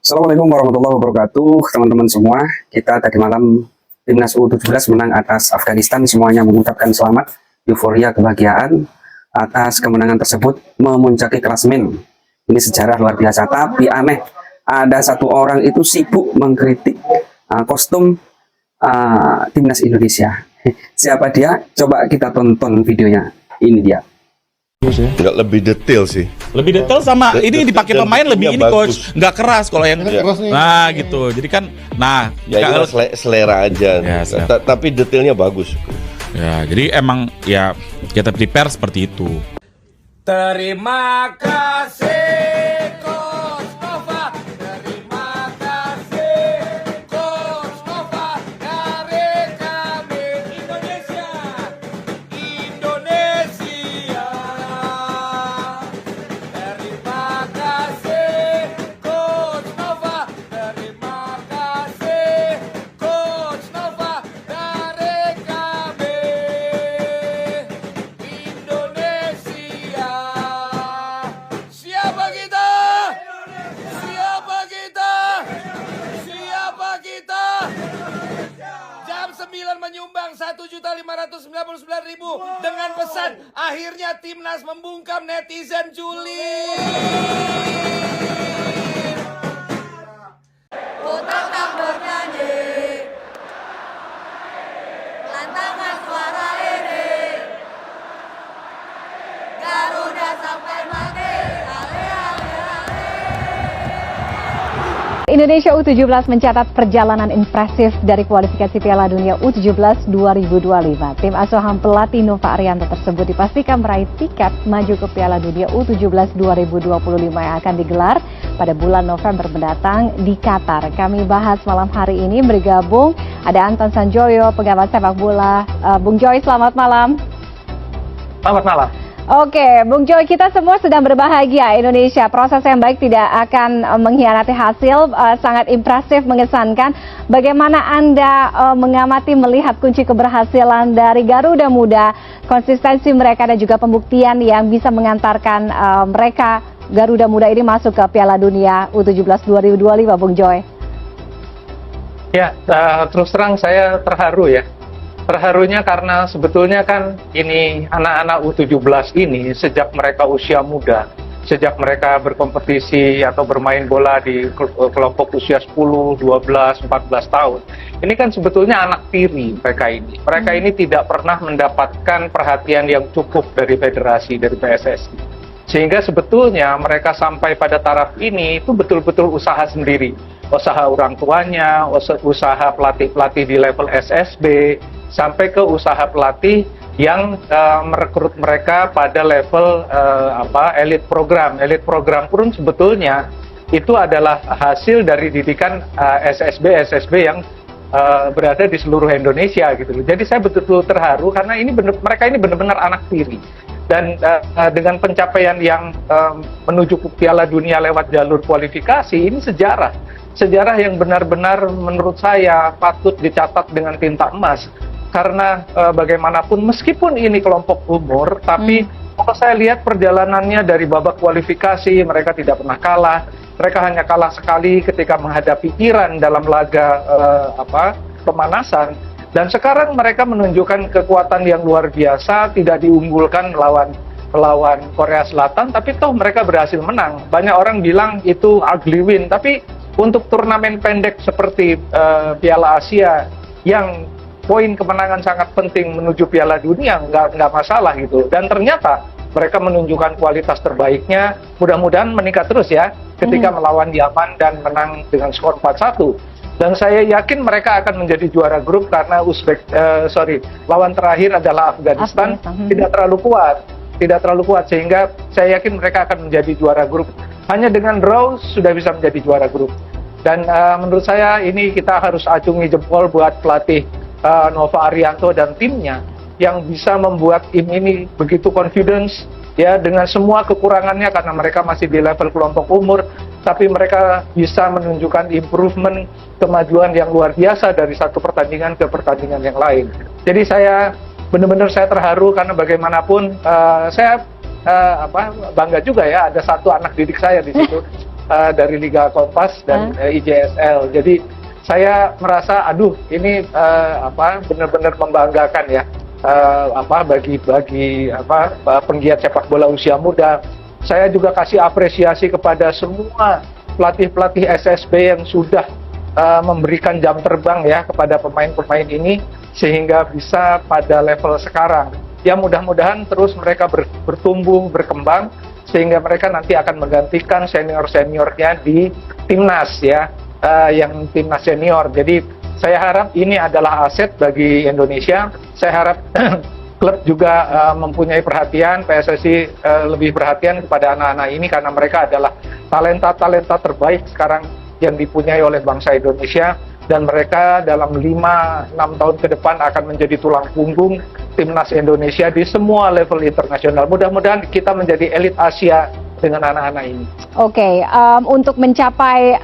Assalamualaikum warahmatullahi wabarakatuh, teman-teman semua. Kita tadi malam timnas U17 menang atas Afghanistan. Semuanya mengucapkan selamat, euforia, kebahagiaan atas kemenangan tersebut memuncaki klasemen. Ini sejarah luar biasa. Tapi aneh, ada satu orang itu sibuk mengkritik kostum timnas Indonesia. Siapa dia? Coba kita tonton videonya. Ini dia. Nggak lebih detail sih. Lebih detail sama ini dipakai pemain lebih ini bagus. coach, nggak keras kalau yang nah gitu. Jadi kan Ya kalau selera aja. Ya, selera. Tapi detailnya bagus. ya jadi emang ya kita prepare seperti itu. Terima kasih Coach Nova. Terima kasih Coach Nova dari kami Indonesia. Indonesia. Terima kasih Coach Nova. Terima kasih Coach Nova dari kami Indonesia. Siapa kita? Siapa kita? Siapa kita? Jam 9 menyumbang 1.599.000 dengan pesan akhirnya timnas membungkam netizen julid. Ku tetap bernyanyi, lantangkan suara ini, Garuda sampai mati, ale ale ale. Indonesia U17 mencatat perjalanan impresif dari kualifikasi Piala Dunia U17 2025. Tim asuhan pelatih Nova Arianto tersebut dipastikan meraih tiket maju ke Piala Dunia U17 2025 yang akan digelar pada bulan November mendatang di Qatar. Kami bahas malam hari ini bergabung ada Anton Sanjoyo, pengamat sepak bola. Bung Joy, selamat malam. Selamat malam. Oke, Bung Joy, kita semua sedang berbahagia. Indonesia, proses yang baik tidak akan mengkhianati hasil, sangat impresif, mengesankan. Bagaimana Anda mengamati, melihat kunci keberhasilan dari Garuda Muda, konsistensi mereka dan juga pembuktian yang bisa mengantarkan mereka, Garuda Muda ini masuk ke Piala Dunia U17 2025, Bung Joy? Ya, terus terang saya terharu ya. Terharunya karena sebetulnya kan ini anak-anak U17 ini sejak mereka usia muda, sejak mereka berkompetisi atau bermain bola di kelompok usia 10, 12, 14 tahun. Ini kan sebetulnya anak tiri mereka ini. Mereka ini tidak pernah mendapatkan perhatian yang cukup dari federasi, dari PSSI. Sehingga sebetulnya mereka sampai pada taraf ini itu betul-betul usaha sendiri. Usaha orang tuanya, usaha pelatih-pelatih di level SSB, sampai ke usaha pelatih yang merekrut mereka pada level elite program. Elite program pun sebetulnya itu adalah hasil dari didikan SSB yang berada di seluruh Indonesia gitu loh. Jadi saya betul-betul terharu karena ini mereka ini benar-benar anak tiri. Dan dengan pencapaian yang menuju ke Piala Dunia lewat jalur kualifikasi, ini sejarah yang benar-benar menurut saya patut dicatat dengan tinta emas. Karena bagaimanapun meskipun ini kelompok umur, tapi kalau saya lihat perjalanannya dari babak kualifikasi, mereka tidak pernah kalah. Mereka hanya kalah sekali ketika menghadapi Iran dalam laga pemanasan. Dan sekarang mereka menunjukkan kekuatan yang luar biasa, tidak diunggulkan melawan Korea Selatan, tapi toh mereka berhasil menang. Banyak orang bilang itu ugly win, tapi untuk turnamen pendek seperti Piala Asia yang poin kemenangan sangat penting menuju Piala Dunia, nggak masalah gitu. Dan ternyata mereka menunjukkan kualitas terbaiknya, mudah-mudahan meningkat terus ya ketika melawan Yaman dan menang dengan skor 4-1. Dan saya yakin mereka akan menjadi juara grup karena lawan terakhir adalah Afghanistan, tidak terlalu kuat sehingga saya yakin mereka akan menjadi juara grup. Hanya dengan draw sudah bisa menjadi juara grup. Dan menurut saya ini kita harus acungi jempol buat pelatih Nova Arianto dan timnya yang bisa membuat tim ini begitu confidence ya dengan semua kekurangannya karena mereka masih di level kelompok umur, tapi mereka bisa menunjukkan improvement, kemajuan yang luar biasa dari satu pertandingan ke pertandingan yang lain. Jadi saya benar-benar terharu karena bagaimanapun saya bangga juga ya ada satu anak didik saya di situ dari Liga Kompas dan IJSL. Jadi saya merasa, aduh, ini benar-benar membanggakan ya, bagi penggiat sepak bola usia muda. Saya juga kasih apresiasi kepada semua pelatih-pelatih SSB yang sudah memberikan jam terbang ya kepada pemain-pemain ini sehingga bisa pada level sekarang. Ya mudah-mudahan terus mereka bertumbuh, berkembang sehingga mereka nanti akan menggantikan senior-seniornya di timnas ya, yang timnas senior. Jadi saya harap ini adalah aset bagi Indonesia. Saya harap klub juga mempunyai perhatian, PSSI lebih perhatian kepada anak-anak ini karena mereka adalah talenta-talenta terbaik sekarang yang dipunyai oleh bangsa Indonesia, dan mereka dalam 5-6 tahun ke depan akan menjadi tulang punggung timnas Indonesia di semua level internasional. Mudah-mudahan kita menjadi elit Asia dengan anak-anak ini. Oke, untuk mencapai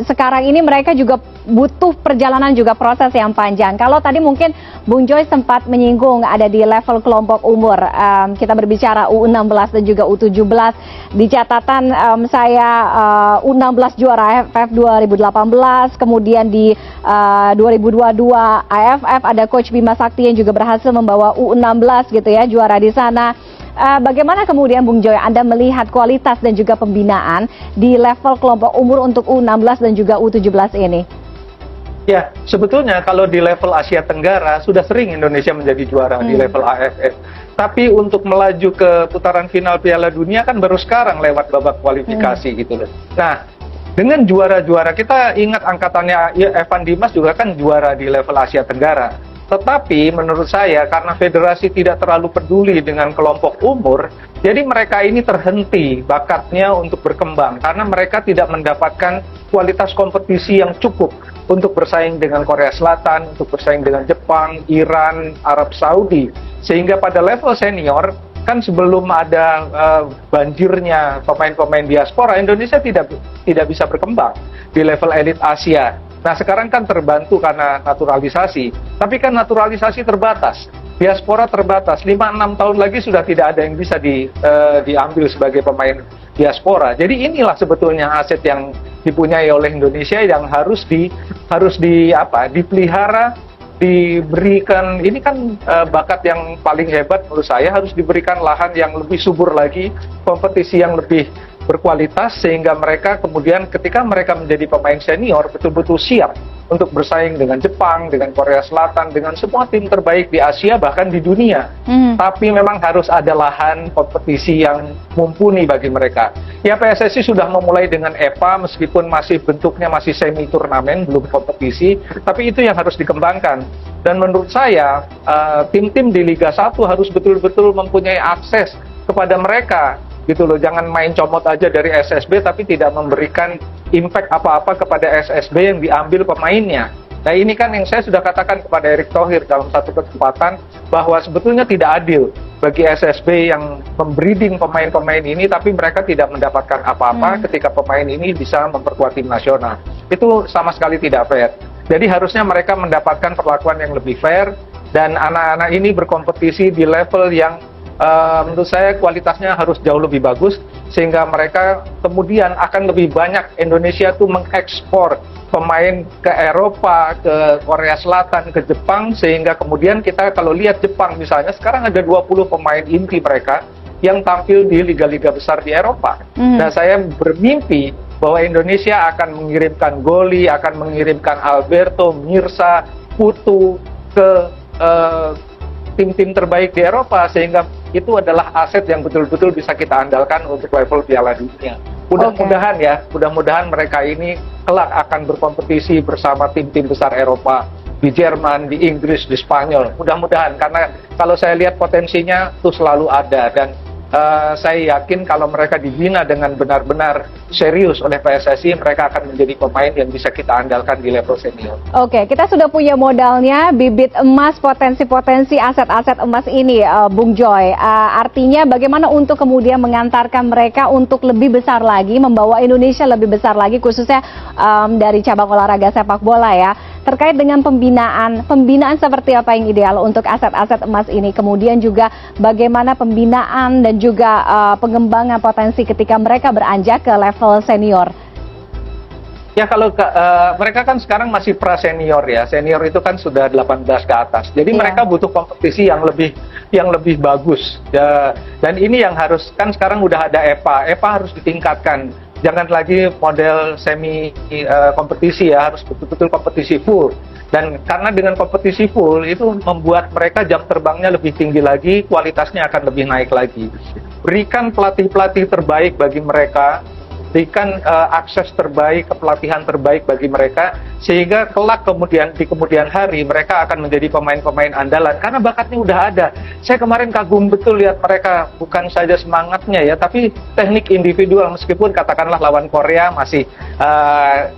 sekarang ini mereka juga butuh perjalanan juga proses yang panjang. Kalau tadi mungkin Bung Joy sempat menyinggung ada di level kelompok umur, kita berbicara U16 dan juga U17. Di catatan saya U16 juara AFF 2018, kemudian di 2022 AFF ada Coach Bima Sakti yang juga berhasil membawa U16 gitu ya, juara di sana. Bagaimana kemudian Bung Joy Anda melihat kualitas dan juga pembinaan di level kelompok umur untuk U16 dan juga U17 ini? Ya, sebetulnya kalau di level Asia Tenggara sudah sering Indonesia menjadi juara di level AFF. Tapi untuk melaju ke putaran final Piala Dunia kan baru sekarang lewat babak kualifikasi gitu loh. Nah, dengan juara-juara, kita ingat angkatannya Evan Dimas juga kan juara di level Asia Tenggara. Tetapi menurut saya karena federasi tidak terlalu peduli dengan kelompok umur, jadi mereka ini terhenti bakatnya untuk berkembang karena mereka tidak mendapatkan kualitas kompetisi yang cukup untuk bersaing dengan Korea Selatan, untuk bersaing dengan Jepang, Iran, Arab Saudi. Sehingga pada level senior, kan sebelum ada banjirnya pemain-pemain diaspora, Indonesia tidak bisa berkembang di level elit Asia. Nah sekarang kan terbantu karena naturalisasi, tapi kan naturalisasi terbatas, diaspora terbatas, 5-6 tahun lagi sudah tidak ada yang bisa diambil sebagai pemain diaspora. Jadi inilah sebetulnya aset yang dipunyai oleh Indonesia yang harus dipelihara, diberikan. Ini kan bakat yang paling hebat menurut saya, harus diberikan lahan yang lebih subur lagi, kompetisi yang lebih berkualitas sehingga mereka kemudian ketika mereka menjadi pemain senior betul-betul siap untuk bersaing dengan Jepang, dengan Korea Selatan, dengan semua tim terbaik di Asia bahkan di dunia. Tapi memang harus ada lahan kompetisi yang mumpuni bagi mereka. Ya PSSI sudah memulai dengan EVA meskipun masih bentuknya masih semi turnamen, belum kompetisi, tapi itu yang harus dikembangkan. Dan menurut saya tim-tim di Liga 1 harus betul-betul mempunyai akses kepada mereka. Gitu loh, jangan main comot aja dari SSB tapi tidak memberikan impact apa-apa kepada SSB yang diambil pemainnya. Nah ini kan yang saya sudah katakan kepada Erick Thohir dalam satu kesempatan bahwa sebetulnya tidak adil bagi SSB yang membreeding pemain-pemain ini tapi mereka tidak mendapatkan apa-apa ketika pemain ini bisa memperkuat tim nasional. Itu sama sekali tidak fair. Jadi harusnya mereka mendapatkan perlakuan yang lebih fair dan anak-anak ini berkompetisi di level yang menurut saya kualitasnya harus jauh lebih bagus sehingga mereka kemudian akan lebih banyak Indonesia tuh mengekspor pemain ke Eropa, ke Korea Selatan, ke Jepang sehingga kemudian kita kalau lihat Jepang misalnya sekarang ada 20 pemain inti mereka yang tampil di liga-liga besar di Eropa. Nah saya bermimpi bahwa Indonesia akan mengirimkan Goli, akan mengirimkan Alberto, Mirsa, Putu ke tim-tim terbaik di Eropa sehingga itu adalah aset yang betul-betul bisa kita andalkan untuk level Piala Dunia. Mudah-mudahan ya, mudah-mudahan mereka ini kelak akan berkompetisi bersama tim-tim besar Eropa di Jerman, di Inggris, di Spanyol. Mudah-mudahan karena kalau saya lihat potensinya itu selalu ada dan saya yakin kalau mereka dibina dengan benar-benar serius oleh PSSI, mereka akan menjadi pemain yang bisa kita andalkan di level senior. Oke, kita sudah punya modalnya, bibit emas, potensi-potensi aset-aset emas ini, Bung Joy. Artinya bagaimana untuk kemudian mengantarkan mereka untuk lebih besar lagi, membawa Indonesia lebih besar lagi, khususnya dari cabang olahraga sepak bola ya. terkait dengan pembinaan seperti apa yang ideal untuk aset-aset emas ini, kemudian juga bagaimana pembinaan dan juga pengembangan potensi ketika mereka beranjak ke level senior. Ya kalau mereka kan sekarang masih pra senior ya, senior itu kan sudah 18 ke atas. Jadi Iya. mereka butuh kompetisi yang lebih bagus. Ya, dan ini yang harus, kan sekarang udah ada EPA harus ditingkatkan. Jangan lagi model semi kompetisi ya, harus betul-betul kompetisi full. Dan karena dengan kompetisi full itu membuat mereka jam terbangnya lebih tinggi lagi, kualitasnya akan lebih naik lagi. Berikan pelatih-pelatih terbaik bagi mereka, berikan akses terbaik, kepelatihan terbaik bagi mereka, sehingga kelak di kemudian hari mereka akan menjadi pemain-pemain andalan karena bakatnya udah ada. Saya kemarin kagum betul lihat mereka, bukan saja semangatnya ya, tapi teknik individual, meskipun katakanlah lawan Korea masih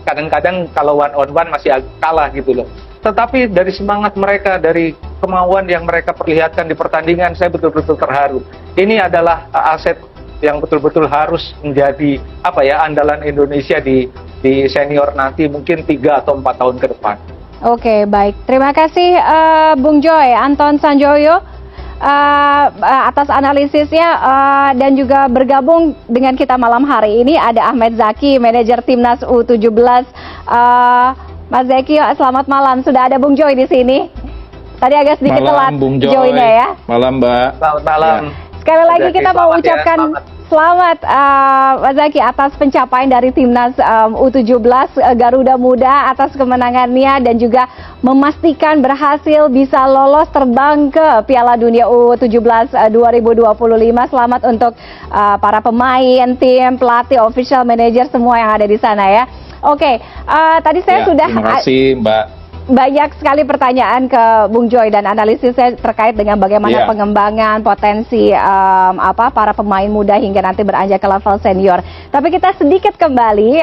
kadang-kadang kalau one on one masih kalah gitu loh. Tetapi dari semangat mereka, dari kemauan yang mereka perlihatkan di pertandingan, saya betul-betul terharu. Ini adalah aset yang betul-betul harus menjadi andalan Indonesia di senior nanti, mungkin 3 atau 4 tahun ke depan. Oke, baik. Terima kasih Bung Joy, Anton Sanjoyo atas analisisnya dan juga bergabung dengan kita malam hari ini ada Ahmed Zaki, manajer Timnas U17. Mas Zaki, selamat malam. Sudah ada Bung Joy di sini. Tadi agak sedikit telat joinnya ya. Malam, Mbak. Selamat malam. Sekali lagi Zaki, kita mau selamat ya, ucapkan selamat Mas Zaki atas pencapaian dari Timnas U17 Garuda Muda atas kemenangannya dan juga memastikan berhasil bisa lolos terbang ke Piala Dunia U17 2025. Selamat untuk para pemain, tim, pelatih, official manager semua yang ada di sana ya. Oke, tadi saya sudah Terima kasih, Mbak. banyak sekali pertanyaan ke Bung Joy dan analisisnya terkait dengan bagaimana Iya. pengembangan potensi para pemain muda hingga nanti beranjak ke level senior. Tapi kita sedikit kembali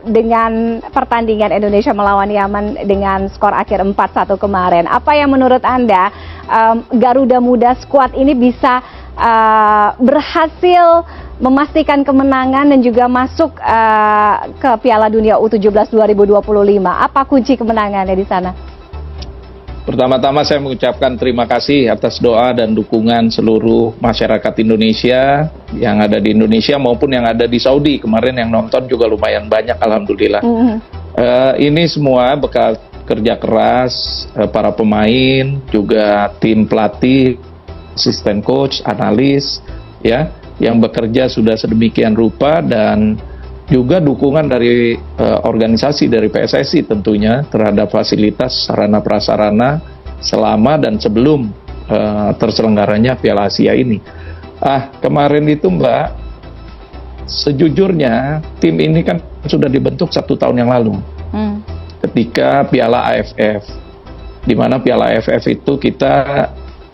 dengan pertandingan Indonesia melawan Yaman dengan skor akhir 4-1 kemarin. Apa yang menurut Anda Garuda Muda squad ini bisa berhasil memastikan kemenangan dan juga masuk ke Piala Dunia U17 2025. Apa kunci kemenangannya di sana? Pertama-tama saya mengucapkan terima kasih atas doa dan dukungan seluruh masyarakat Indonesia yang ada di Indonesia maupun yang ada di Saudi. Kemarin yang nonton juga lumayan banyak, alhamdulillah. Ini semua bekal kerja keras para pemain, juga tim pelatih, asisten coach, analis, ya, yang bekerja sudah sedemikian rupa, dan juga dukungan dari organisasi dari PSSI tentunya terhadap fasilitas sarana prasarana selama dan sebelum terselenggaranya Piala Asia ini. Kemarin itu Mbak, sejujurnya tim ini kan sudah dibentuk 1 tahun yang lalu ketika Piala AFF, di mana Piala AFF itu kita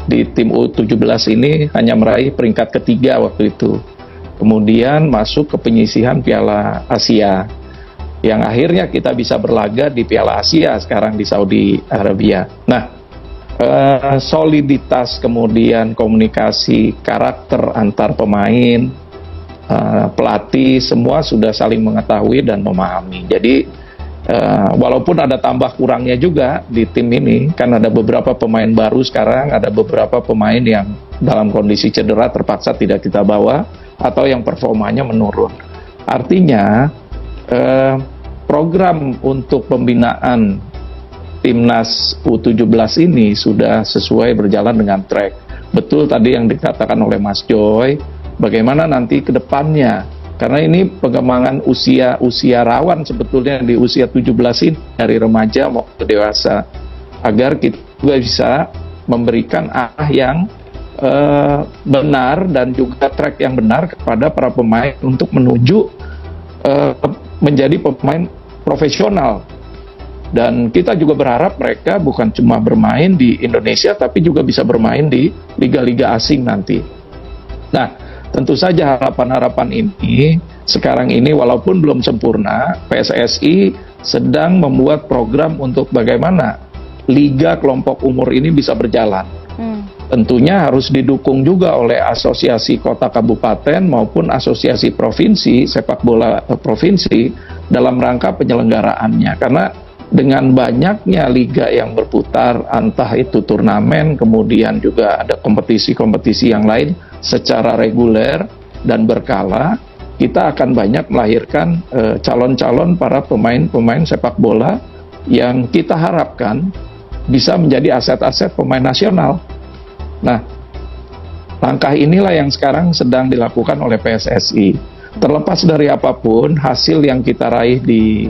di tim U17 ini hanya meraih peringkat ketiga waktu itu. Kemudian masuk ke penyisihan Piala Asia, yang akhirnya kita bisa berlaga di Piala Asia sekarang di Saudi Arabia. Nah, soliditas, kemudian komunikasi, karakter antar pemain, pelatih, semua sudah saling mengetahui dan memahami. Jadi walaupun ada tambah kurangnya juga di tim ini, kan ada beberapa pemain baru sekarang, ada beberapa pemain yang dalam kondisi cedera terpaksa tidak kita bawa, atau yang performanya menurun. Artinya program untuk pembinaan Timnas U17 ini sudah sesuai berjalan dengan track. Betul tadi yang dikatakan oleh Mas Joy, bagaimana nanti ke depannya. Karena ini pengembangan usia rawan sebetulnya di usia 17 ini, dari remaja mau ke dewasa, agar kita juga bisa memberikan arah yang benar dan juga track yang benar kepada para pemain untuk menuju menjadi pemain profesional. Dan kita juga berharap mereka bukan cuma bermain di Indonesia, tapi juga bisa bermain di liga-liga asing nanti. Nah, tentu saja harapan-harapan ini sekarang ini walaupun belum sempurna, PSSI sedang membuat program untuk bagaimana liga kelompok umur ini bisa berjalan. Tentunya harus didukung juga oleh asosiasi kota kabupaten maupun asosiasi provinsi, sepak bola provinsi, dalam rangka penyelenggaraannya. Karena dengan banyaknya liga yang berputar, entah itu turnamen, kemudian juga ada kompetisi-kompetisi yang lain secara reguler dan berkala, kita akan banyak melahirkan calon-calon para pemain-pemain sepak bola yang kita harapkan bisa menjadi aset-aset pemain nasional. Nah, langkah inilah yang sekarang sedang dilakukan oleh PSSI. Terlepas dari apapun, hasil yang kita raih di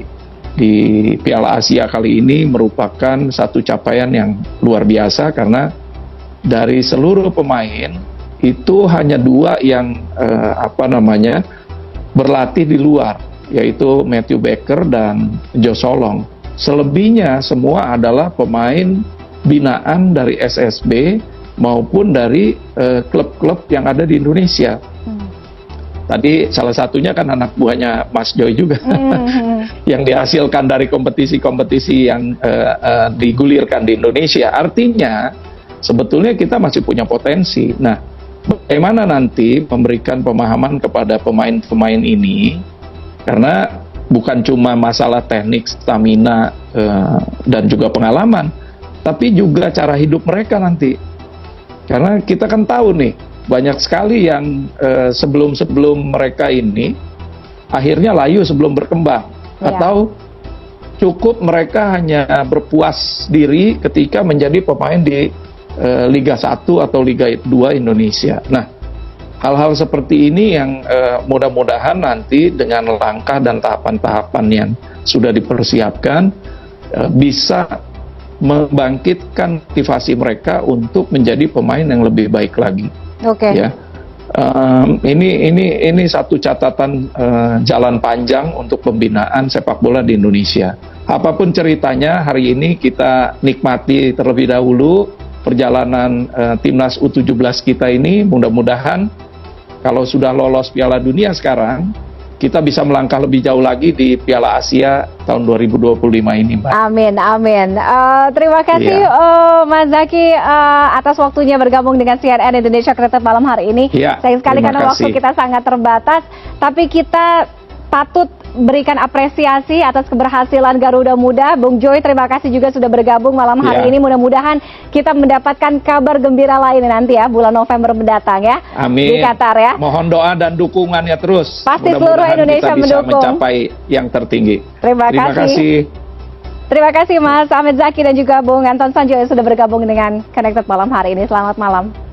Piala Asia kali ini merupakan satu capaian yang luar biasa, karena dari seluruh pemain itu hanya 2 yang berlatih di luar, yaitu Matthew Baker dan Joe Solong. Selebihnya semua adalah pemain binaan dari SSB maupun dari klub-klub yang ada di Indonesia. Tadi salah satunya kan anak buahnya Mas Joy juga, yang dihasilkan dari kompetisi-kompetisi yang digulirkan di Indonesia. Artinya sebetulnya kita masih punya potensi. Nah, bagaimana nanti memberikan pemahaman kepada pemain-pemain ini, karena bukan cuma masalah teknik, stamina, dan juga pengalaman, tapi juga cara hidup mereka nanti. Karena kita kan tahu nih, banyak sekali yang sebelum mereka ini akhirnya layu sebelum berkembang, atau cukup mereka hanya berpuas diri ketika menjadi pemain di Liga 1 atau Liga 2 Indonesia. Nah, hal-hal seperti ini yang mudah-mudahan nanti dengan langkah dan tahapan-tahapan yang sudah dipersiapkan bisa membangkitkan motivasi mereka untuk menjadi pemain yang lebih baik lagi. Oke. Ya, ini satu catatan jalan panjang untuk pembinaan sepak bola di Indonesia. Apapun ceritanya, hari ini kita nikmati terlebih dahulu perjalanan timnas U17 kita ini. Mudah-mudahan kalau sudah lolos Piala Dunia sekarang, kita bisa melangkah lebih jauh lagi di Piala Asia tahun 2025 ini, Mbak. Amin, amin. Terima kasih Mas Zaki atas waktunya bergabung dengan CNN Indonesia Connected malam hari ini. Sayang sekali karena waktu kita sangat terbatas, tapi kita patut berikan apresiasi atas keberhasilan Garuda Muda. Bung Joy, terima kasih juga sudah bergabung malam hari ini. Mudah-mudahan kita mendapatkan kabar gembira lain nanti ya, bulan November mendatang ya. Amin. Di Qatar ya. Mohon doa dan dukungannya terus. Pasti seluruh Indonesia kita bisa mendukung. Mencapai yang tertinggi. Terima kasih. Terima kasih Mas Ahmed Zaki dan juga Bung Anton Sanjoyo sudah bergabung dengan Connected malam hari ini. Selamat malam.